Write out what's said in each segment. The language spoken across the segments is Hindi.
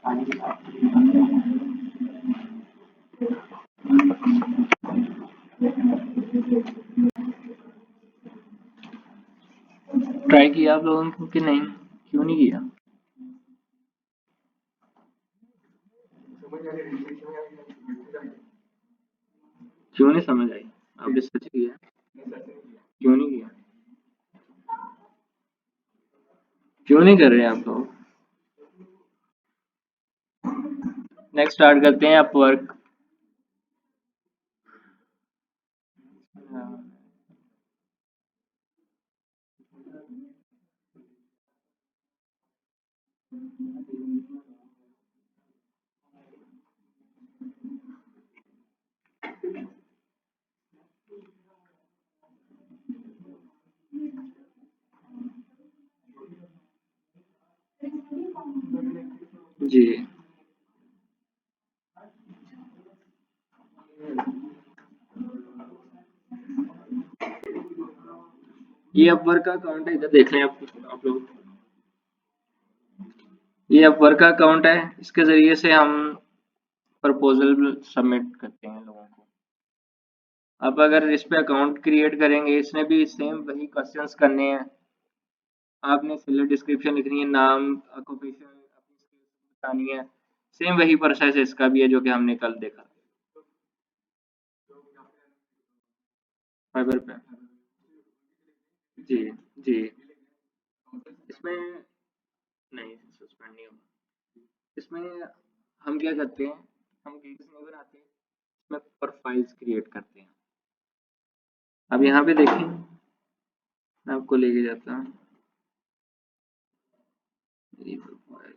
ट्राई किया आप लोगों ने कि नहीं? क्यों नहीं किया? क्यों नहीं समझ आई? आपने सच किया? क्यों नहीं किया? क्यों नहीं कर रहे आप लोग? नेक्स्ट स्टार्ट करते हैं अपवर्क। जी, ये अपवर्क का अकाउंट है, इधर देख लें आप लोग। ये अपवर्क का अकाउंट है, इसके जरिए से हम प्रपोजल सबमिट करते हैं लोगों को। अब अगर इस पे अकाउंट क्रिएट करेंगे, इसमें भी सेम वही क्वेश्चंस करने हैं। आपने सिलेक्ट डिस्क्रिप्शन लिखनी है, नाम, ऑक्यूपेशन, अपनी स्किल्स बतानी है। सेम वही प्रोसेस इसका भी है जो कि हमने कल देखा फाइबर पे। जी, जी। इसमें नहीं, सस्पेंड नहीं होगा। इसमें हम क्या करते हैं, हम गिग्स नहीं बनाते, इसमें प्रोफाइल्स क्रिएट करते हैं। अब यहाँ पे देखें, मैं आपको लेके जाता हूँ। मेरी प्रोफाइल,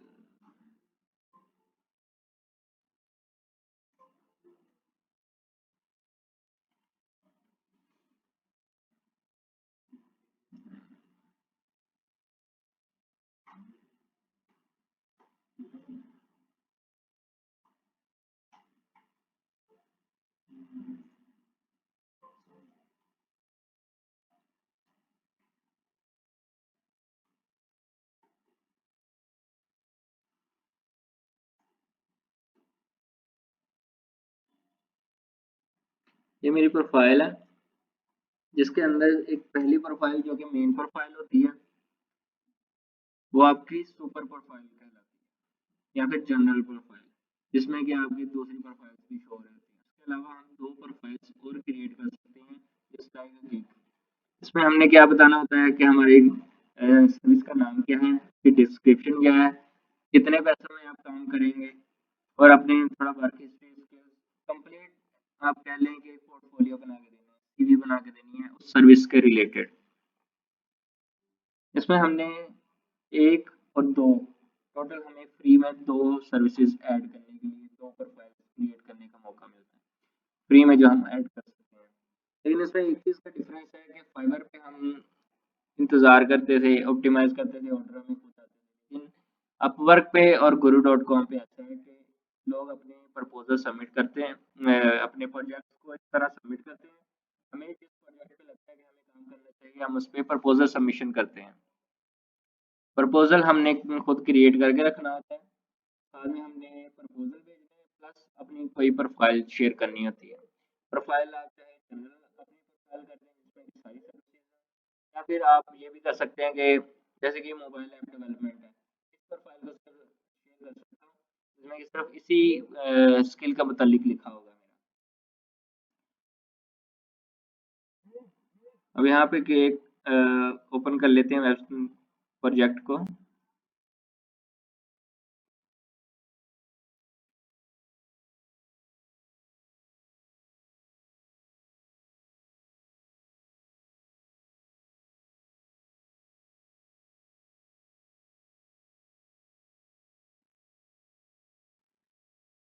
ये मेरी प्रोफाइल है, जिसके अंदर एक पहली प्रोफाइल जो कि मेन प्रोफाइल होती है, वो आपकी सुपर प्रोफाइल कहलाती है या फिर जनरल प्रोफाइल, जिसमें कि आपकी दूसरी प्रोफाइल्स भी शो रहती है। इसके अलावा हम दो प्रोफाइल्स और क्रिएट कर सकते हैं, जस्ट लाइक अ गिग। इसमें हमने क्या बताना होता है कि हमारे सर्विस का नाम क्या है, फिर डिस्क्रिप्शन क्या है, कितने पैसों में आप काम करेंगे, और अपने थोड़ा वर्क हिस्ट्री, स्किल्स कंप्लीट, आप कह लें कि पोर्टफोलियो बना के देना है, सीवी बना के देनी है उस सर्विस के रिलेटेड। इसमें हमने एक और दो, टोटल हमें फ्री में दो सर्विसेज ऐड करने के लिए, दो प्रोफाइल क्रिएट करने का मौका मिलता है फ्री में, जो हम ऐड कर सकते हैं। लेकिन इसमें एक चीज़ का डिफरेंस है कि फाइवर पे हम इंतज़ार करते थे, ऑप्टिमाइज़ करते थे, ऑर्डर में हो जाते थे। लेकिन अपवर्क पे और गुरु डॉट कॉम पे ऐसा है कि लोग अपने प्रपोजल सबमिट करते हैं, अपने प्रोजेक्ट्स को इस तरह सबमिट करते हैं। हमें जिस प्रोजेक्ट पे लगता है कि हमें काम करना चाहिए, हम उस पे प्रपोजल सबमिशन करते हैं। प्रपोजल हमने खुद क्रिएट करके रखना होता है, बाद में हमने प्रपोजल भेजना है, प्लस अपनी कोई प्रोफाइल शेयर करनी होती है। प्रोफाइल आप चाहे जनरल अपनी प्रोफाइल कर दें, जिसमें कि सारी सर्विसेज हैं, या फिर आप ये भी कर सकते हैं कि जैसे कि मोबाइल ऐप डेवलपमेंट है, इस प्रोफाइल को शेयर कर सकता हूँ, जिसमें कि सिर्फ इसी स्किल का मुतालिक लिखा होगा मेरा। अब यहाँ पे एक ओपन कर लेते हैं वेब प्रोजेक्ट को।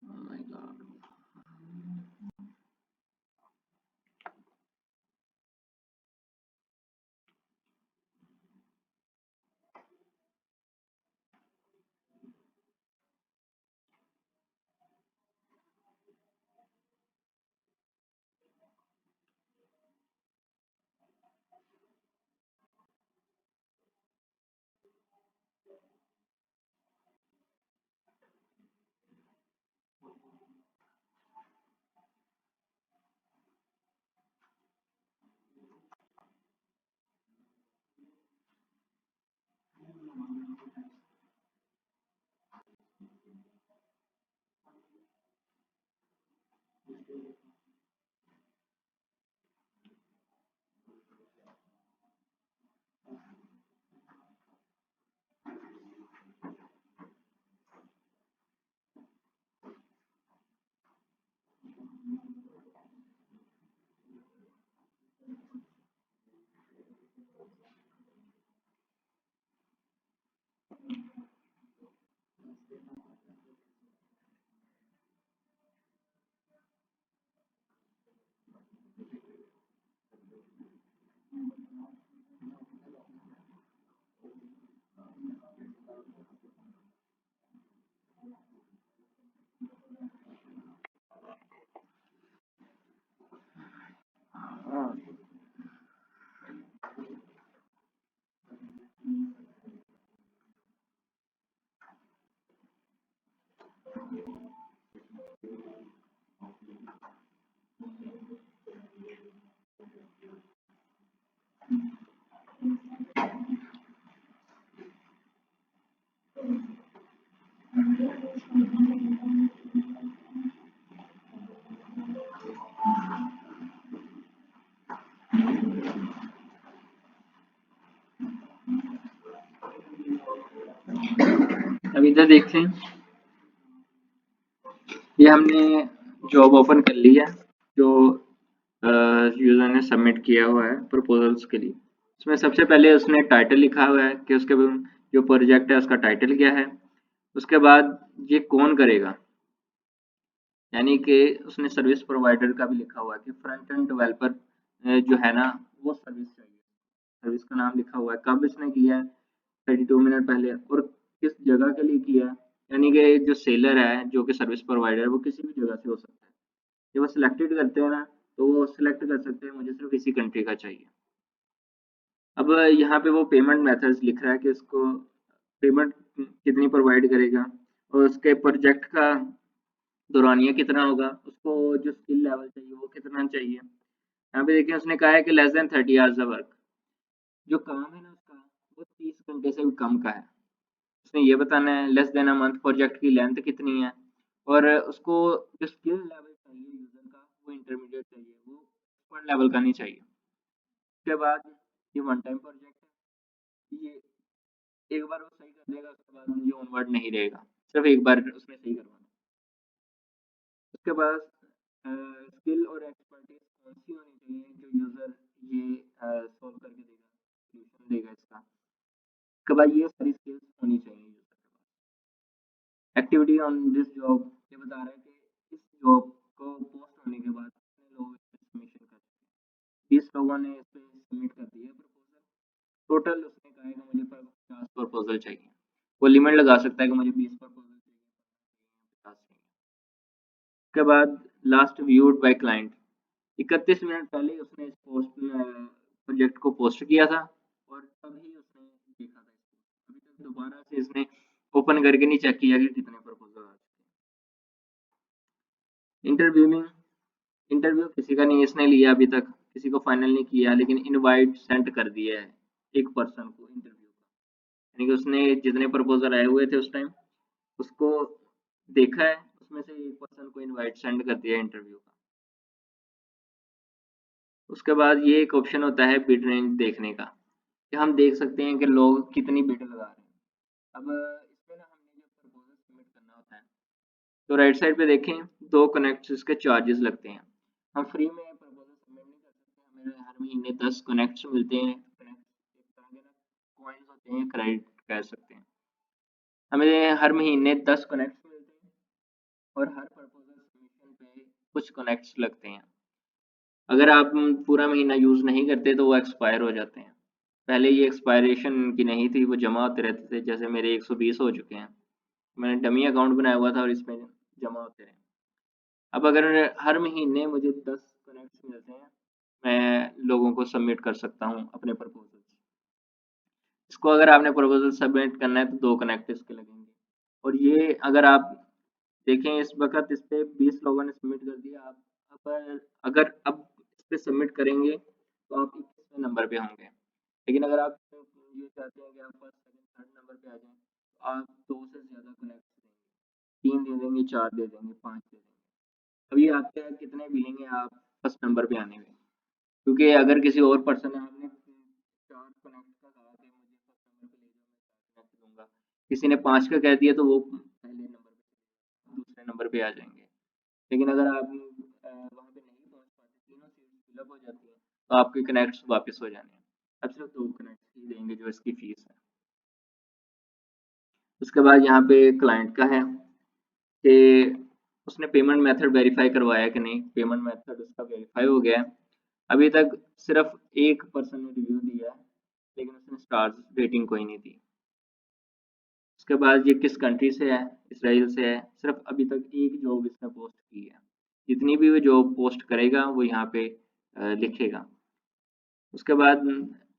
Oh my God. हाँ, अब इधर देखें, ये हमने जॉब ओपन कर ली है, जो यूजर ने सबमिट किया हुआ है प्रपोजल्स के लिए। उसमें सबसे पहले उसने टाइटल लिखा हुआ है कि उसके जो प्रोजेक्ट है उसका टाइटल क्या है। उसके बाद ये कौन करेगा, यानी कि उसने सर्विस प्रोवाइडर का भी लिखा हुआ है कि फ्रंट एंड डेवलपर जो है ना, वो सर्विस चाहिए। सर्विस का नाम लिखा हुआ है, कब इसने किया है, 32 मिनट पहले, और किस जगह के लिए किया है। यानी कि जो सेलर है, जो कि सर्विस प्रोवाइडर है, वो किसी भी जगह से हो सकता है। जब वो सिलेक्टेड करते हैं ना, तो वो सिलेक्ट कर सकते हैं मुझे सिर्फ इसी कंट्री का चाहिए। अब यहाँ पे वो पेमेंट मेथड्स लिख रहा है कि उसको पेमेंट कितनी प्रोवाइड करेगा, और उसके प्रोजेक्ट का दौरानिया कितना होगा, उसको जो स्किल लेवल चाहिए वो कितना चाहिए। यहाँ पे देखिए उसने कहा है कि less than 30 hours of work, जो काम है ना उसका, वो 30 घंटे से भी कम का है। उसने ये बताना है less than a month, project की लेंथ कितनी है, और उसको जो स्किल लेवल चाहिए यूजर का, वो इंटरमीडिएट चाहिए, वो एक्सपर्ट लेवल का नहीं चाहिए। उसके बाद ये वन टाइम प्रोजेक्ट है, ये एक बार वो सही कर देगा, उसके बाद ये ऑनवर्ड नहीं रहेगा, सिर्फ एक बार उसने सही करवाना। उसके बाद स्किल और एक्सपर्टीज कौन सी होनी चाहिए जो यूजर ये सॉल्व करके देगा, सॉल्यूशन देगा इसका। उसके बाद ये सारी स्किल्स होनी चाहिए यूजर के पास। एक्टिविटी ऑन दिस जॉब, ये बता रहा है कि इस जॉब को पोस्ट होने के बाद कितने लोग इस पे सबमिशन कर चुके हैं। 20 लोगों ने इस पे सबमिट कर दिया प्रपोजल। टोटल उसने कहा है कि मुझे 50 प्रपोजल चाहिए। वो लिमिट लगा सकता है कि मुझे 20 प्रपोजल चाहिए, 50 चाहिए। उसके बाद last viewed by client, 31 minute पहले ही उसने इस पोस्ट प्रोजेक्ट को पोस्ट किया था, और तभी उसने देखा था इसको। अभी तक दोबारा से इसने ओपन करके नहीं चेक किया कि कितने प्रपोजल आ चुके हैं। इंटरव्यूइंग, इंटरव्यू किसी का नहीं इसने लिया अभी तक, किसी को फाइनल नहीं किया, लेकिन इनवाइट सेंड कर दिया है एक पर्सन को इंटरव्यू का। यानी कि उसने जितने प्रपोजल आए हुए थे उस टाइम, उसको देखा है, उसमें से एक पर्सन को इनवाइट सेंड कर दिया इंटरव्यू का। उसके बाद ये एक ऑप्शन होता है बिड रेंज देखने का, कि हम देख सकते हैं कि लोग कितनी बिड लगा रहे हैं। अब इसमें ना हमने जब प्रपोजल सबमिट करना होता है, तो राइट साइड पे देखें, दो कनेक्ट्स के चार्जेस लगते हैं। हम फ्री में प्रपोजल सबमिट नहीं कर सकते, हमें हर महीने 10 कनेक्ट्स मिलते हैं। कनेक्ट एक तरह के ना कॉइन्स होते हैं, क्रेडिट कह सकते हैं। हमें हर महीने 10 कनेक्ट्स मिलते हैं, और हर प्रपोजल सबमिशन पे कुछ कनेक्ट्स लगते हैं। अगर आप पूरा महीना यूज़ नहीं करते तो वो एक्सपायर हो जाते हैं। पहले ये एक्सपायरेशन की नहीं थी, वो जमा होते रहते थे, जैसे मेरे 120 हो चुके हैं। मैंने डमी अकाउंट बनाया हुआ था और इसमें जमा होते रहे। अब अगर हर महीने मुझे 10 कनेक्ट्स मिलते हैं, मैं लोगों को सबमिट कर सकता हूँ अपने प्रपोजल। इसको अगर आपने प्रपोजल सबमिट करना है तो 2 कनेक्ट इसके लगेंगे। और ये अगर आप देखें, इस वक़्त इस पे 20 लोगों ने सबमिट कर दिया। आप अगर अगर अब इस पे सबमिट करेंगे तो आप 21वें नंबर पे होंगे। लेकिन अगर आप ये चाहते हैं कि आप फर्स्ट, सेकंड, थर्ड नंबर पे आ जाएँ, तो आप 2 से ज़्यादा कनेक्ट्स देंगे। 3 दे देंगे, 4 दे देंगे, 5 दे देंगे। अब ये आपके कितने मिलेंगे आप फर्स्ट नंबर पे आने में। क्योंकि अगर किसी और पर्सन ने, आपने 4 कनेक्ट का कहा कि मुझे फर्स्ट नंबर पे ले जाओ, मैं 4 कनेक्ट दूँगा। किसी ने 5 का कह दिया तो वो पहले नंबर पे, दूसरे नंबर पे आ जाएँगे। लेकिन अगर आप वहाँ पे नहीं पहुँच पाते, तीनों सीट्स फिलअप हो जाती हैं, तो आपके कनेक्ट्स वापस हो जाने हैं। अब सिर्फ 2 कनेक्ट्स ही देंगे जो इसकी फीस है। उसके बाद यहाँ पे क्लाइंट का है कि उसने पेमेंट मेथड वेरीफाई करवाया कि नहीं। पेमेंट मेथड उसका वेरीफाई हो गया है। अभी तक सिर्फ एक पर्सन ने रिव्यू दिया है, लेकिन उसने स्टार्स रेटिंग कोई नहीं दी। उसके बाद ये किस कंट्री से है, इसराइल से है। सिर्फ अभी तक एक जॉब इसने पोस्ट की है। जितनी भी वो जॉब पोस्ट करेगा वो यहाँ पे लिखेगा। उसके बाद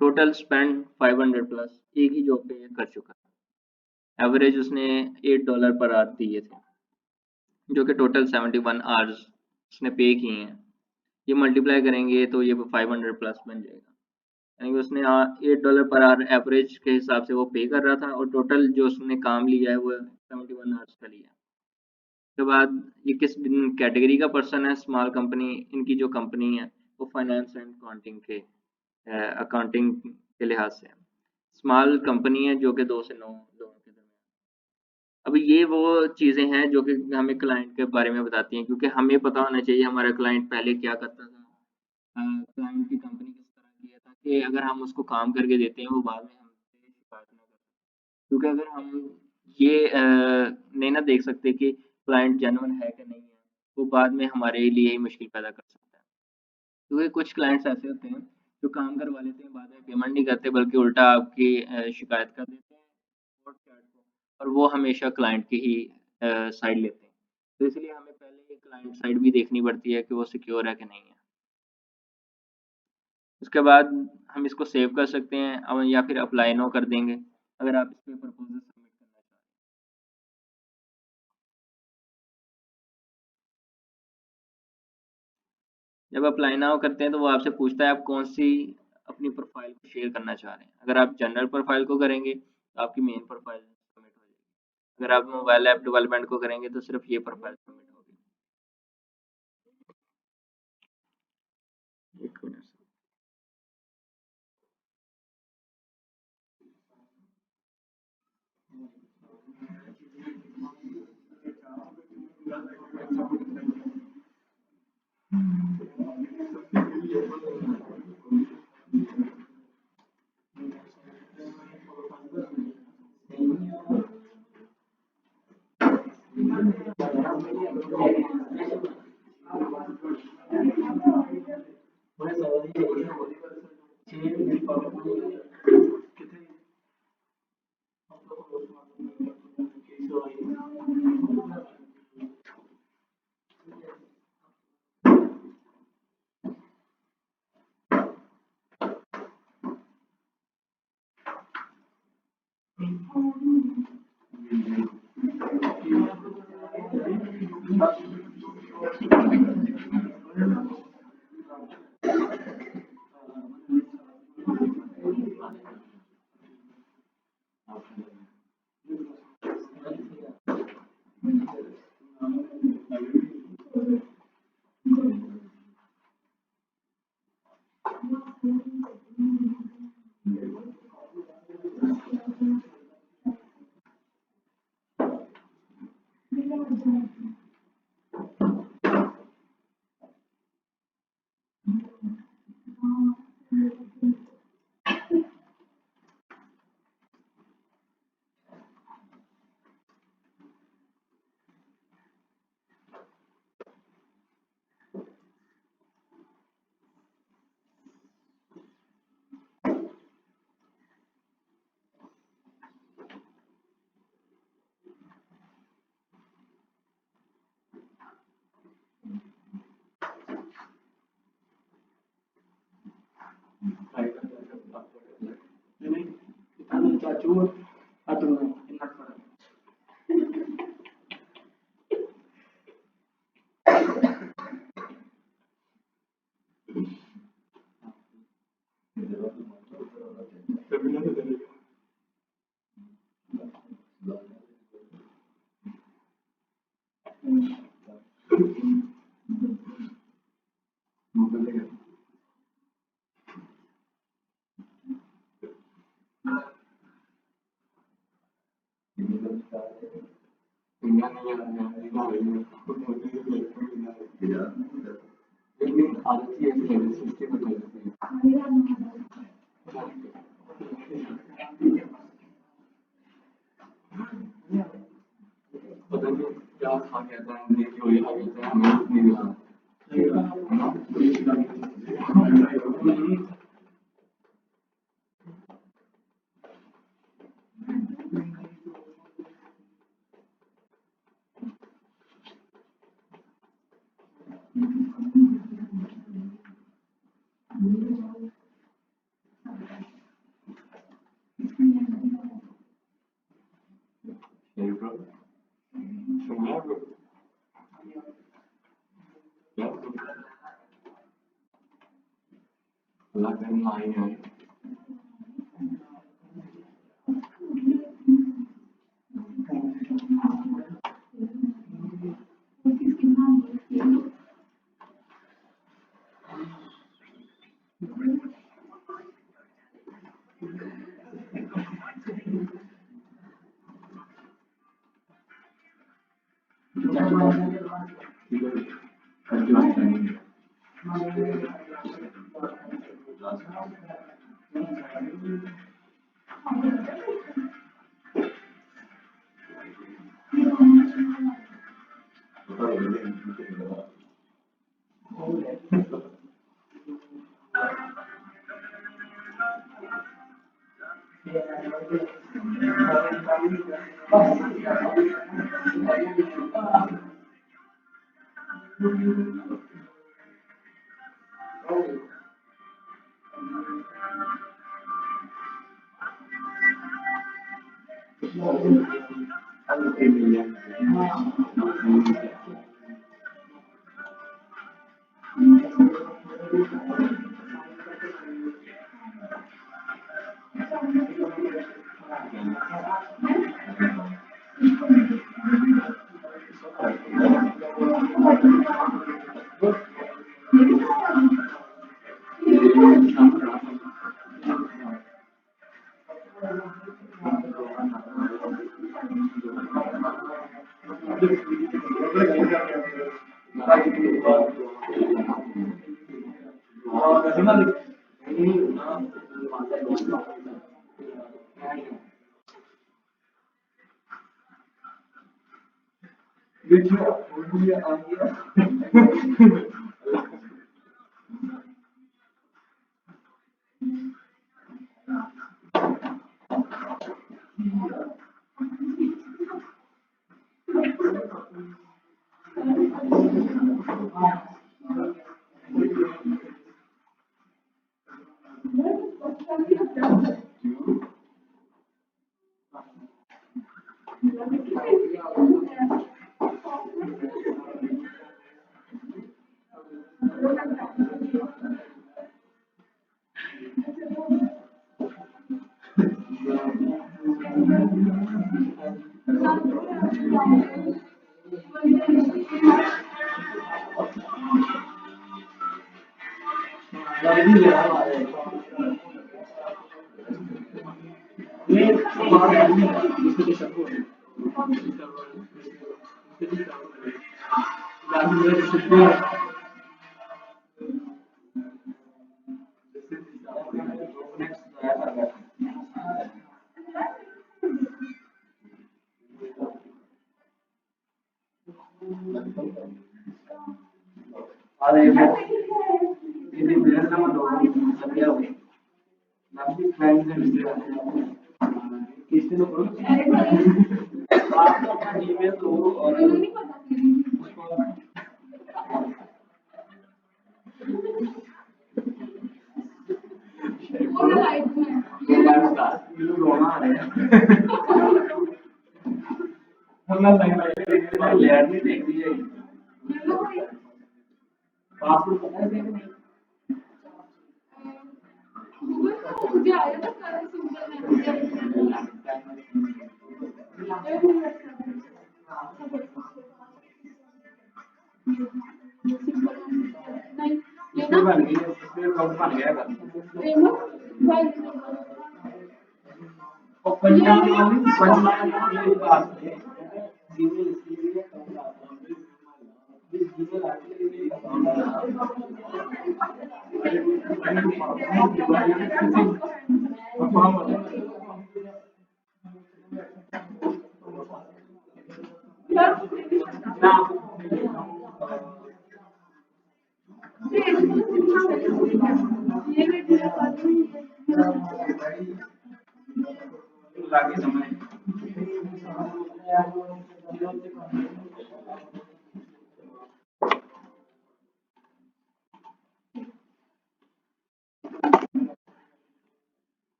टोटल स्पेंड 500 प्लस एक ही जॉब पे ये कर चुका है। एवरेज उसने $8 पर आवर दिए थे, जो कि टोटल 71 आवर्स उसने पे किए हैं। ये मल्टीप्लाई करेंगे तो ये 500 प्लस बन जाएगा। यानी कि उसने $8 पर आवर एवरेज के हिसाब से वो पे कर रहा था, और टोटल जो उसने काम लिया है वो 71 आवर्स का लिया है। उसके बाद ये किस कैटेगरी का पर्सन है, स्मॉल कंपनी। इनकी जो कंपनी है वो फाइनेंस एंड अकाउंटिंग के लिहाज से स्मॉल कंपनी है, जो कि 2 से 9 लोगों के दरमियान। अब ये वो चीज़ें हैं जो कि हमें क्लाइंट के बारे में बताती हैं, क्योंकि हमें पता होना चाहिए हमारा क्लाइंट पहले क्या करता था, क्लाइंट की कंपनी किस तरह की है, ताकि अगर हम उसको काम करके देते हैं वो बाद में हमसे शिकायत ना करे। क्योंकि अगर हम ये नहीं ना देख सकते कि क्लाइंट जेन्युइन है कि नहीं है, वो बाद में हमारे लिए ही मुश्किल पैदा कर सकता है। क्योंकि कुछ क्लाइंट्स ऐसे होते हैं जो काम करवा लेते हैं, बाद में पेमेंट नहीं करते, बल्कि उल्टा आपकी शिकायत कर देते हैं कोर्ट चैट को, और वो हमेशा क्लाइंट की ही साइड लेते हैं। तो इसलिए हमें पहले क्लाइंट साइड भी देखनी पड़ती है कि वो सिक्योर है कि नहीं है। उसके बाद हम इसको सेव कर सकते हैं या फिर अप्लाई नो कर देंगे अगर आप इस पे प्रपोजल सबमिट करना चाहते हैं। जब अप्लाई नाउ करते हैं तो वो आपसे पूछता है आप कौन सी अपनी प्रोफाइल को शेयर करना चाह रहे हैं। अगर आप जनरल प्रोफाइल को करेंगे तो आपकी मेन प्रोफाइल सबमिट हो जाएगी। अगर आप मोबाइल ऐप डेवलपमेंट को करेंगे तो सिर्फ ये प्रोफाइल सबमिट होगी। एक minute. Hey bro, Shumar bro, yeah bro, Allah can line है.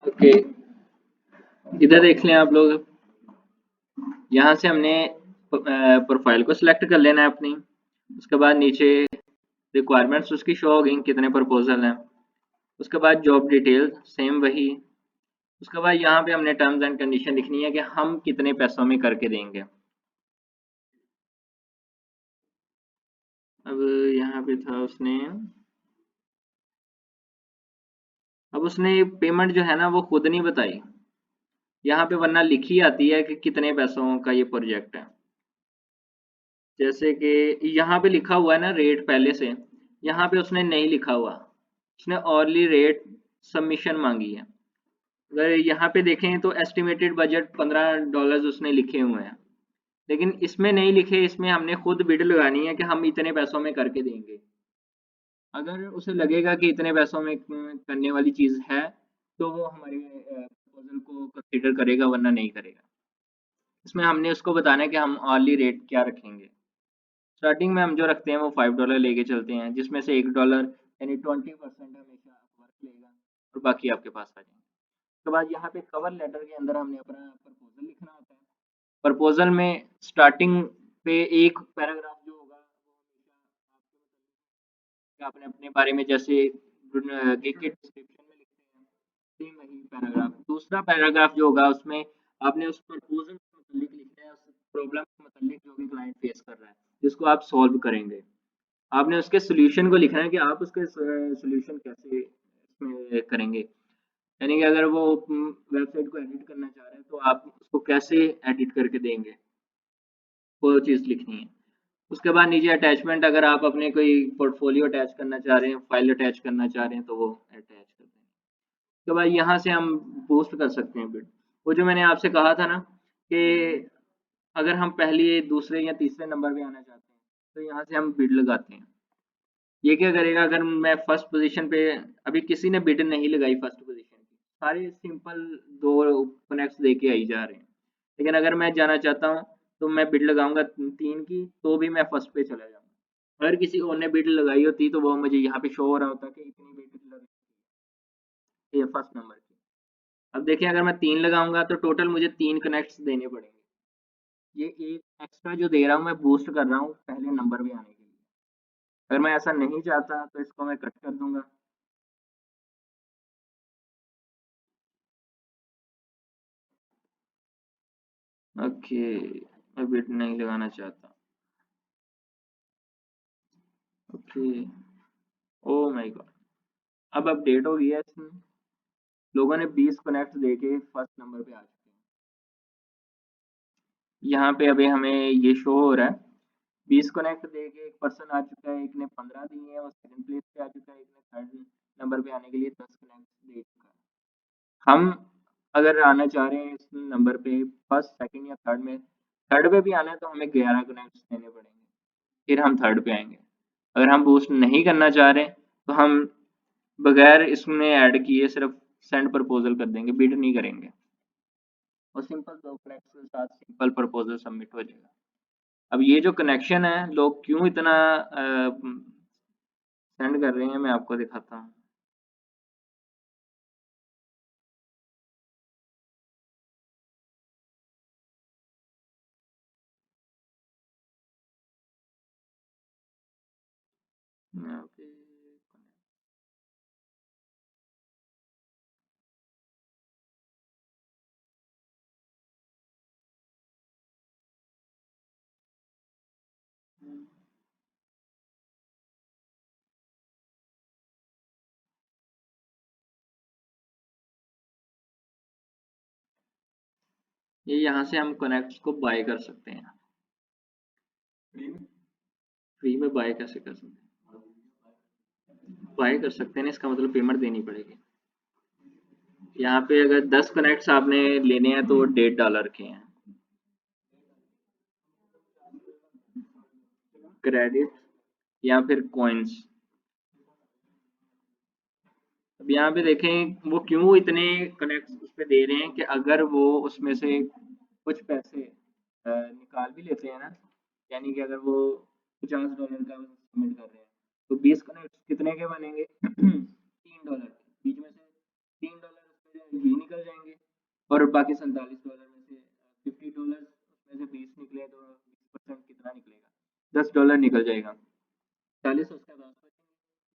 ओके, इधर देख लें आप लोग। यहाँ से हमने प्रोफाइल को सिलेक्ट कर लेना है अपनी। उसके बाद नीचे रिक्वायरमेंट्स उसकी शो हो गई, कितने प्रपोजल हैं। उसके बाद जॉब डिटेल सेम वही। उसके बाद यहाँ पे हमने टर्म्स एंड कंडीशन लिखनी है कि हम कितने पैसों में करके देंगे। अब यहाँ पे था उसने, अब उसने पेमेंट जो है ना वो खुद नहीं बताई यहाँ पे, वरना लिखी आती है कि कितने पैसों का ये प्रोजेक्ट है। जैसे कि यहाँ पे लिखा हुआ है ना रेट पहले से, यहाँ पे उसने नहीं लिखा हुआ, उसने ऑनली रेट सबमिशन मांगी है। अगर यहाँ पे देखें तो एस्टिमेटेड बजट $15 उसने लिखे हुए हैं, लेकिन इसमें नहीं लिखे। इसमें हमने खुद बिड लगानी है कि हम इतने पैसों में करके देंगे। अगर उसे लगेगा कि इतने पैसों में करने वाली चीज़ है तो वो हमारे प्रपोजल को कंसिडर करेगा, वरना नहीं करेगा। इसमें हमने उसको बताना है कि हम ऑनली रेट क्या रखेंगे। स्टार्टिंग में हम जो रखते हैं वो $5 लेके चलते हैं, जिसमें से $1 यानी 20% हमेशा वर्क लेगा और बाकी आपके पास आ जाएंगे। उसके बाद यहाँ पे कवर लेटर के अंदर हमने अपना प्रपोजल लिखना होता है। प्रपोजल में स्टार्टिंग पे एक पैराग्राफ जो होगा वो हमेशा आपके आपने अपने बारे में जैसे गिग के डिस्क्रिप्शन में लिखते हैं, सेम वही पैराग्राफ। दूसरा पैराग्राफ जो होगा उसमें आपने उस प्रपोजल के मतलब लिखना है, उस प्रॉब्लम के मतलब जो भी क्लाइंट फेस कर रहा है, जिसको आप सॉल्व करेंगे। आपने उसके सॉल्यूशन को लिखना है कि आप उसके सॉल्यूशन कैसे इसमें करेंगे। यानी कि अगर वो वेबसाइट को एडिट करना चाह रहे हैं तो आप उसको कैसे एडिट करके देंगे, वो चीज़ लिखनी है। उसके बाद नीचे अटैचमेंट, अगर आप अपने कोई पोर्टफोलियो अटैच करना चाह रहे हैं, फाइल अटैच करना चाह रहे हैं तो वो अटैच कर दें। उसके बाद यहाँ से हम बूस्ट कर सकते हैं बिड। वो जो मैंने आपसे कहा था ना कि अगर हम पहले दूसरे या तीसरे नंबर पे आना चाहते हैं तो यहाँ से हम बिड लगाते हैं। ये क्या करेगा, अगर मैं फर्स्ट पोजीशन पे, अभी किसी ने बिड नहीं लगाई फर्स्ट पोजीशन की, सारे सिंपल दो कनेक्ट्स दे के आई जा रहे हैं। लेकिन अगर मैं जाना चाहता हूँ तो मैं बिड लगाऊंगा 3 की, तो भी मैं फर्स्ट पे चला जाऊंगा। अगर किसी और ने बिड लगाई होती तो वो मुझे यहाँ पे शो हो रहा होता कि इतनी बिड लगी है फर्स्ट नंबर की। अब देखिए अगर मैं 3 लगाऊंगा तो टोटल मुझे 3 कनेक्ट्स देने पड़ेंगे। ये एक एक्स्ट्रा जो दे रहा हूँ मैं बूस्ट कर रहा हूँ पहले नंबर पे आने के लिए। अगर मैं ऐसा नहीं चाहता तो इसको मैं कट कर दूंगा। ओके, मैं बिट नहीं लगाना चाहता। ओके, ओ माय गॉड, अब अपडेट हो गया इसमें। लोगों ने 20 कनेक्ट देके फर्स्ट नंबर पे आ चुके हैं। यहाँ पे अभी हमें ये शो हो रहा है 20 कनेक्ट देके एक पर्सन आ चुका है, एक ने 15 दिए हैं, वो सेकंड प्लेस पे आ चुका है, एक ने थर्ड नंबर पे आने के लिए 10 कनेक्ट दे चुका है। हम अगर आना चाह रहे हैं इस नंबर पे फर्स्ट सेकंड या थर्ड में, थर्ड पे भी आना है तो हमें 11 कनेक्ट देने पड़ेंगे, फिर हम थर्ड पे आएंगे। अगर हम बूस्ट नहीं करना चाह रहे तो हम बगैर इसमें ऐड किए सिर्फ सेंड प्रपोजल कर देंगे, बिड नहीं करेंगे, और सिंपल 2 कनेक्ट के साथ सिंपल प्रपोजल सबमिट हो जाएगा। अब ये जो कनेक्शन है लोग क्यों इतना सेंड कर रहे हैं, मैं आपको दिखाता हूँ। यहाँ पे ये यहाँ से हम कनेक्ट को बाय कर सकते हैं। फ्री में बाय कैसे कर सकते हैं? बाय कर सकते हैं, इसका मतलब पेमेंट देनी पड़ेगी। यहाँ पे अगर 10 कनेक्ट्स आपने लेने हैं तो $1.5 के हैं। क्रेडिट या फिर कॉइन्स। अब यहाँ पे देखें वो क्यों इतने कनेक्ट्स उस पे दे रहे हैं कि अगर वो उसमें से कुछ पैसे निकाल भी लेते हैं ना, यानी कि अगर वो $50 का सबमिट कर रहे हैं तो 20 कनेक्ट्स कितने के बनेंगे? $3। बीच में से $3 ये निकल जाएंगे और बाकी $47 में से $50 उसमें से 20 निकले तो 20% कितना निकलेगा? $10 निकल जाएगा। 40 उसके पास बचेंगे।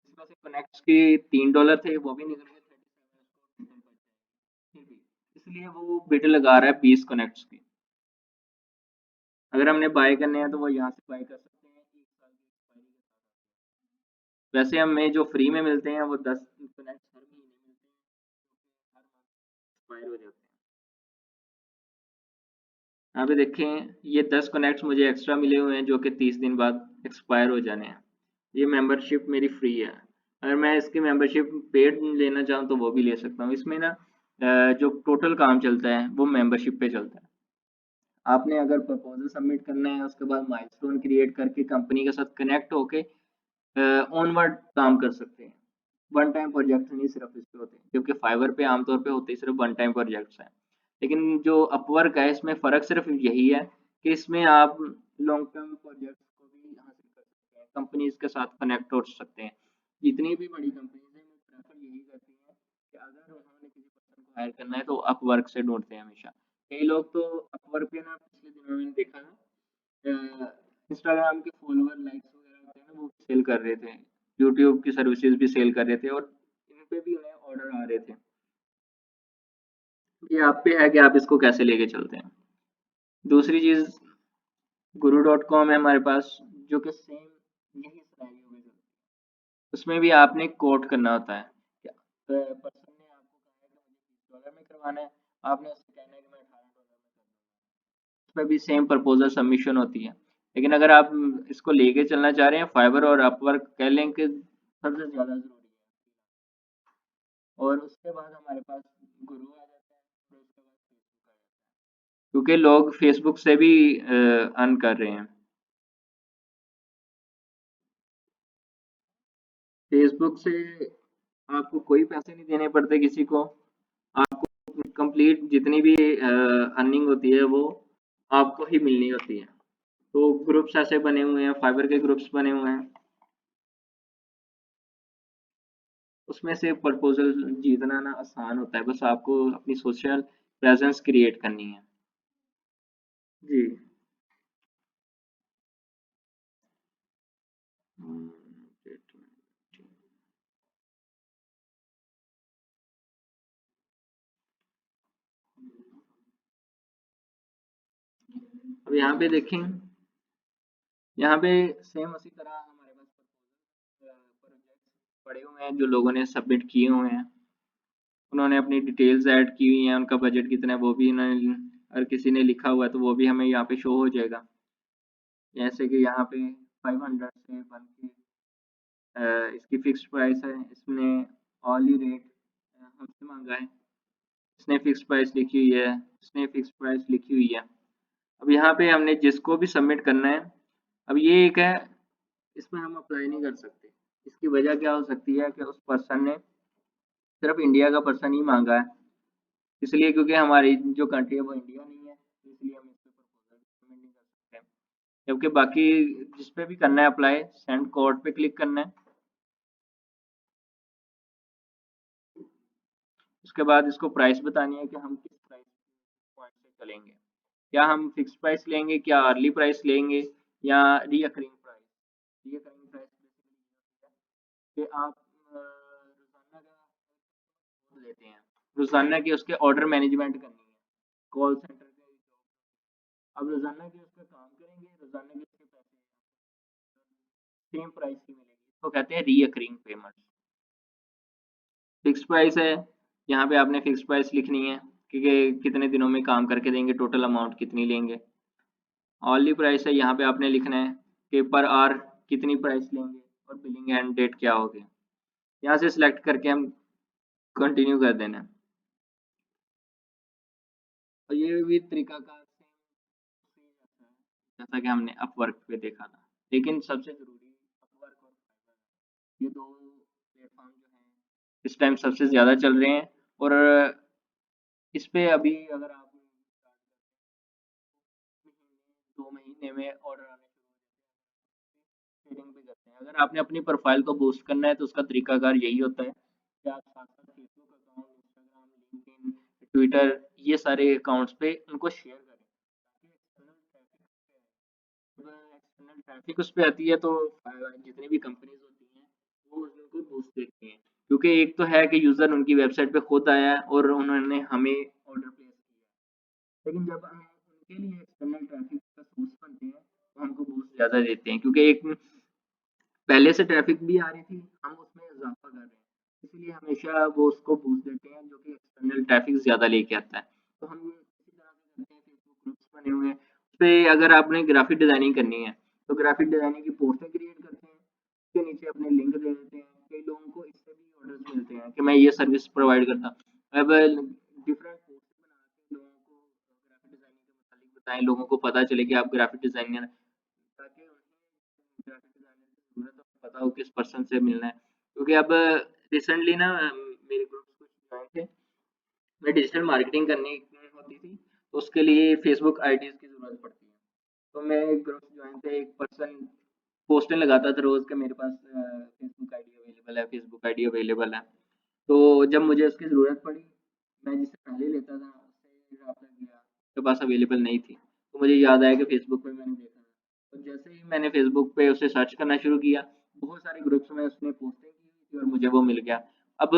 इसमें से कनेक्ट्स के $3 थे वो भी निकल गए, 37 उसको टोटल बच जाएगा। फिर भी इसलिए वो बिड लगा रहा है 20 कनेक्ट्स की। अगर हमने बाय करने हैं तो वो यहाँ से बाय कर सकते हैं 1 साल की एक्सपायरी के साथ। वैसे हमें जो फ्री में मिलते हैं वो 10 कनेक्ट्स हर महीने मिलते हैं, जो कि हर मंथ एक्सपायर हो जाते हैं। यहाँ पे देखें ये 10 कनेक्ट्स मुझे एक्स्ट्रा मिले हुए हैं जो कि 30 दिन बाद एक्सपायर हो जाने हैं। ये मेंबरशिप मेरी फ्री है। अगर मैं इसकी मेंबरशिप पेड लेना चाहूँ तो वो भी ले सकता हूँ। इसमें ना जो टोटल काम चलता है वो मेंबरशिप पे चलता है। आपने अगर प्रपोजल सबमिट करना है उसके बाद माइलस्टोन क्रिएट करके कंपनी के साथ कनेक्ट होके ऑनवर्ड काम कर सकते हैं। वन टाइम प्रोजेक्ट नहीं सिर्फ इस पे होते हैं, जबकि फाइवर पे आमतौर पे होते ही सिर्फ वन टाइम प्रोजेक्ट्स हैं। लेकिन जो अपवर्क है इसमें फ़र्क सिर्फ यही है कि इसमें आप लॉन्ग टर्म प्रोजेक्ट्स को भी हासिल कर सकते हैं, कंपनीज के साथ कनेक्ट हो सकते हैं। जितनी भी बड़ी कंपनीज हैं वो प्रेफर यही करती हैं कि अगर उन्होंने किसी पर्सन को हायर करना है तो अपवर्क से ढूंढते हैं हमेशा। कई लोग तो अपवर्क पे ना पिछले दिनों में देखा ना इंस्टाग्राम के फॉलोअर लाइक्स वगैरह होते हैं ना वो सेल कर रहे थे, यूट्यूब की सर्विसेज भी सेल कर रहे थे और इन पे भी उन्हें ऑर्डर आ रहे थे। ये आप पे है कि आप इसको कैसे लेके चलते हैं। दूसरी चीज़ गुरु डॉट कॉम है हमारे पास, जो कि सेम यही सिनेरियो में चलती है। उसमें भी आपने कोट करना होता है कि पर्सन ने आपको कहा है कि मुझे $20 में करवाना है, आपने उससे कहना है कि मैं $18 में कर दूंगा। उसमें भी सेम प्रपोजल सबमिशन होती है। लेकिन अगर आप इसको लेके चलना चाह रहे हैं फाइवर और अपवर्क कह लें कि सबसे ज़्यादा ज़रूरी है। और उसके बाद हमारे पास गुरु आ जाता है, फिर उसके बाद फेसबुक आ जाता है, क्योंकि लोग फेसबुक से भी अर्न कर रहे हैं। फेसबुक से आपको कोई पैसे नहीं देने पड़ते किसी को। आपको कंप्लीट जितनी भी अर्निंग होती है वो आपको ही मिलनी होती है। तो ग्रुप्स ऐसे बने हुए हैं, फाइबर के ग्रुप्स बने हुए हैं, उसमें से प्रपोजल जीतना ना आसान होता है, बस आपको अपनी सोशल प्रेजेंस क्रिएट करनी है। जी। अब यहाँ पे देखें, यहाँ पे सेम उसी तरह हमारे पास प्रोजेक्ट्स पड़े हुए हैं जो लोगों ने सबमिट किए हुए हैं। उन्होंने अपनी डिटेल्स ऐड की हुई हैं, उनका बजट कितना है वो भी उन्होंने, अगर किसी ने लिखा हुआ है तो वो भी हमें यहाँ पे शो हो जाएगा। जैसे कि यहाँ पे 500 से बन के इसकी फिक्स्ड प्राइस है, इसने ऑनली रेट हमसे मांगा है, इसने फिक्स्ड प्राइस लिखी हुई है, इसने फिक्स्ड प्राइस लिखी हुई है। अब यहाँ पे हमने जिसको भी सबमिट करना है, अब ये एक है, इसमें हम अप्लाई नहीं कर सकते। इसकी वजह क्या हो सकती है कि उस पर्सन ने सिर्फ इंडिया का पर्सन ही मांगा है, इसलिए क्योंकि हमारी जो कंट्री है वो इंडिया नहीं है, इसलिए हम इस पे प्रपोजल सबमिट नहीं कर सकते। जबकि बाकी जिस पे भी करना है अप्लाई, सेंड कोड पे क्लिक करना है, उसके बाद इसको प्राइस बतानी है कि हम किस प्राइस पॉइंट से चलेंगे। क्या हम फिक्स प्राइस लेंगे, क्या अर्ली प्राइस लेंगे, या रीअकरिंग प्राइस। रीअकरिंग प्राइस कि आप रोजाना का लेते हैं, रोजाना की उसके ऑर्डर मैनेजमेंट करनी है, कॉल सेंटर के जॉब। अब रोजाना की उसका काम करेंगे, रोजाना के उसके पैसे सेम प्राइस की मिलेगी, इसको कहते हैं रीअकरिंग पेमेंट। फिक्स प्राइस है, यहाँ पे आपने फिक्स प्राइस लिखनी है कि कितने दिनों में काम करके देंगे, टोटल अमाउंट कितनी लेंगे। ऑनली प्राइस है, यहाँ पे आपने लिखना है कि पर आवर कितनी प्राइस लेंगे और बिलिंग एंड डेट क्या होगी। यहाँ से सिलेक्ट करके हम कंटिन्यू कर देना है। और ये भी तरीकाकार जैसा कि हमने अपवर्क पे देखा था। लेकिन सबसे ज़रूरी अपवर्क और फाइवर, ये 2 प्लेटफ़ॉर्म जो हैं, इस टाइम सबसे ज़्यादा चल रहे हैं। और इस पे अभी अगर आप 2 महीने में ऑर्डर आने शुरू हो जाते हैं, ट्रेडिंग भी करते हैं। अगर आपने अपनी प्रोफ़ाइल को बूस्ट करना है तो उसका तरीकाकार यही होता है कि आप साथ-साथ Facebook account, Instagram, LinkedIn, Twitter, ये सारे अकाउंट्स पे उनको शेयर करें, ताकि एक्सटर्नल ट्रैफिक उस पे आती है तो जितनी भी कंपनीज होती हैं वो उनको बूस्ट देती हैं, क्योंकि एक तो है कि यूजर उनकी वेबसाइट पे खुद आया है और उन्होंने हमें ऑर्डर प्लेस किया है। लेकिन जब हम उनके लिए एक्सटर्नल ट्रैफिक का सोर्स बनते हैं तो हमको बूस्ट ज़्यादा देते हैं, क्योंकि एक पहले से ट्रैफिक भी आ रही थी, हम उसमें इजाफा कर रहे हैं, इसलिए हमेशा वो उसको बूस्ट देते हैं जो कि एक्सटर्नल ट्रैफिक ज़्यादा लेके आता है। तो हम इसी तरह से करते हैं, फेसबुक ग्रुप्स बने हुए हैं, उस पे अगर आपने ग्राफिक डिज़ाइनिंग करनी है तो ग्राफिक डिज़ाइनिंग की पोस्टें क्रिएट करते हैं, उसके नीचे अपने लिंक दे देते हैं। कई लोगों को इससे भी ऑर्डर्स मिलते हैं कि मैं ये सर्विस प्रोवाइड करता हूँ। अब डिफरेंट पोस्ट बना के लोगों को ग्राफिक डिज़ाइनिंग के मुताबिक बताएं, लोगों को पता चले कि आप ग्राफिक डिज़ाइनर, ताकि उन्हें ग्राफिक डिज़ाइनर की ज़रूरत हो, पता हो किस पर्सन से मिलना है। क्योंकि अब रिसेंटली ना मेरे ग्रुप्स कुछ जॉइन थे, मैं डिजिटल मार्केटिंग करनी होती थी, तो उसके लिए फेसबुक आईडीज़ की ज़रूरत पड़ती है। तो मैं एक ग्रुप जॉइन थे, एक पर्सन पोस्टें लगाता था रोज़ कि मेरे पास फेसबुक आईडी अवेलेबल है, फेसबुक आईडी अवेलेबल है। तो जब मुझे उसकी ज़रूरत पड़ी, मैं जिससे पहले लेता था उससे रब्ता किया, उसके पास अवेलेबल नहीं थी। तो मुझे याद आया कि फेसबुक पे मैंने देखा, तो जैसे ही मैंने फेसबुक पे उसे सर्च करना शुरू किया, बहुत सारे ग्रुप्स में उसने पोस्टें की हुई थी और मुझे वो मिल गया। अब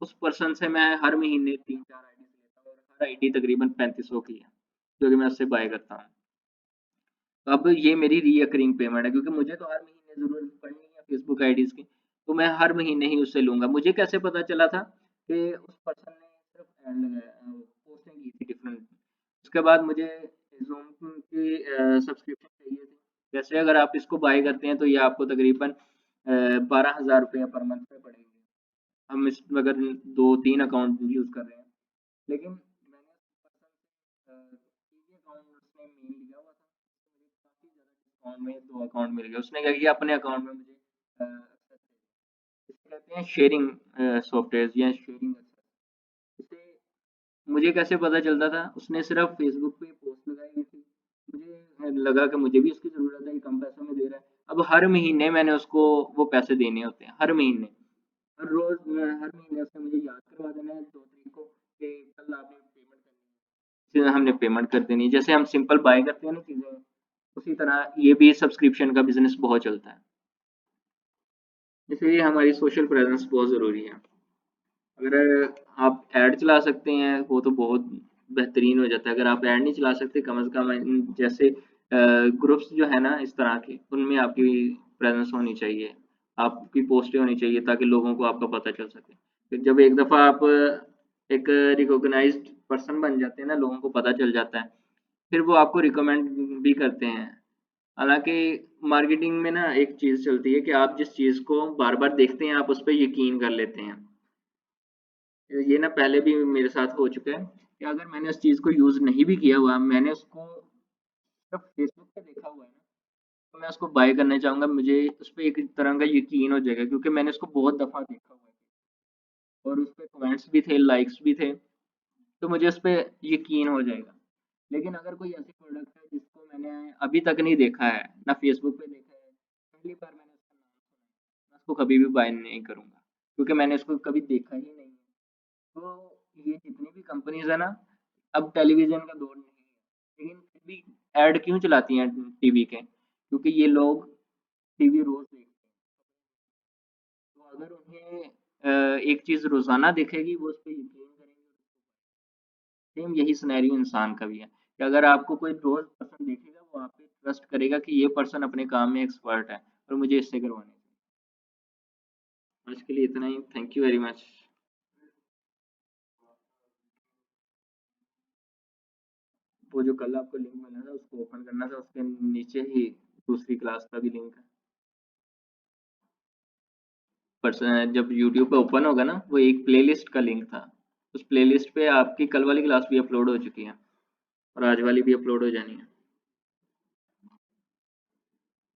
उस पर्सन से मैं हर महीने 3-4 आईडीज़ लेता हूँ और हर आईडी तकरीबन 3500 की है, जो कि मैं उससे बाय करता हूँ। तो अब ये मेरी रीअकरिंग पेमेंट है, क्योंकि मुझे तो हर महीने ज़रूरत पड़नी है फेसबुक आईडीज़ की, तो मैं हर महीने ही उससे लूँगा। मुझे कैसे पता चला था कि उस पर्सन ने सिर्फ ऐड लगाया, पोस्टिंग की थी डिफरेंट। उसके बाद मुझे ज़ूम की सब्सक्रिप्शन चाहिए थी। जैसे अगर आप इसको बाय करते हैं तो ये आपको तकरीबन 12,000 रुपये पर मंथ में पड़ेंगे। हम इस अगर 2-3 अकाउंट यूज़ कर रहे हैं। लेकिन मैंने उस पर्सन से एक ही अकाउंट उसने मेन लिया हुआ था, तो मुझे काफ़ी ज़्यादा डिस्काउंट में 2 अकाउंट मिल गया। उसने क्या किया, अपने अकाउंट में मुझे एक्सेस दे दिया। इसको कहते हैं शेयरिंग सॉफ्टवेयर या शेयरिंग एक्सेस। इससे मुझे कैसे पता चलता था, उसने सिर्फ फेसबुक पे पोस्ट लगाई हुई थी, मुझे लगा कि मुझे भी उसकी ज़रूरत है, ये कम पैसों में दे रहा है। अब हर महीने मैंने उसको वो पैसे देने होते हैं, हर महीने। हर रोज़ हर महीने उसने मुझे याद करवा देना है 2 तारीख को कि कल आपने पेमेंट करनी है। फिर हमने पेमेंट कर देनी है। जैसे हम सिंपल बाय करते हैं ना चीज़ें, उसी तरह ये भी सब्सक्रिप्शन का बिज़नेस बहुत चलता है। इसलिए हमारी सोशल प्रेज़ेंस बहुत ज़रूरी है। अगर आप ऐड चला सकते हैं वो तो बहुत बेहतरीन हो जाता है। अगर आप ऐड नहीं चला सकते, कम से कम जैसे ग्रुप्स जो है ना इस तरह के, उनमें आपकी प्रेजेंस होनी चाहिए, आपकी पोस्टें होनी चाहिए, ताकि लोगों को आपका पता चल सके। फिर जब एक दफ़ा आप एक रिकॉग्नाइज्ड पर्सन बन जाते हैं ना, लोगों को पता चल जाता है, फिर वो आपको रिकमेंड भी करते हैं। हालांकि मार्केटिंग में ना एक चीज़ चलती है कि आप जिस चीज़ को बार बार देखते हैं आप उस पर यकीन कर लेते हैं। ये ना पहले भी मेरे साथ हो चुका है कि अगर मैंने उस चीज़ को यूज़ नहीं भी किया हुआ, मैंने उसको सिर्फ फेसबुक पे देखा हुआ है ना, तो मैं उसको बाय करना चाहूँगा, मुझे उस पे एक तरह का यकीन हो जाएगा, क्योंकि मैंने उसको बहुत दफ़ा देखा हुआ है और उस पे कमेंट्स भी थे, लाइक्स भी थे, तो मुझे उस पे यकीन हो जाएगा। लेकिन अगर कोई ऐसी प्रोडक्ट है जिसको मैंने अभी तक नहीं देखा है, ना फेसबुक पे देखा है, पहली बार मैंने उसका नाम सुना है, मैं उसको कभी भी बाय नहीं करूँगा, क्योंकि मैंने उसको कभी देखा ही नहीं है। तो ये जितनी भी कंपनीज़ है ना, अब टेलीविज़न का दौर नहीं है, लेकिन फिर भी ऐड क्यों चलाती हैं टीवी के? क्योंकि ये लोग टीवी रोज़ देखते हैं। तो अगर उन्हें एक चीज़ रोज़ाना दिखेगी, वो उस पे यकीन करेंगे। सेम यही सिनेरियो इंसान का भी है कि अगर आपको कोई रोज़ पर्सन देखेगा, वो आप पे ट्रस्ट करेगा कि ये पर्सन अपने काम में एक्सपर्ट है और मुझे इससे करवाने हैं। आज के लिए इतना ही। Thank you very much. वो जो कल आपको लिंक मिला था उसको ओपन करना था, उसके नीचे ही दूसरी क्लास का भी लिंक है। पर्सन जब यूट्यूब पे ओपन होगा ना, वो एक प्लेलिस्ट का लिंक था, उस प्लेलिस्ट पे आपकी कल वाली क्लास भी अपलोड हो चुकी है। और आज वाली भी अपलोड हो जानी है।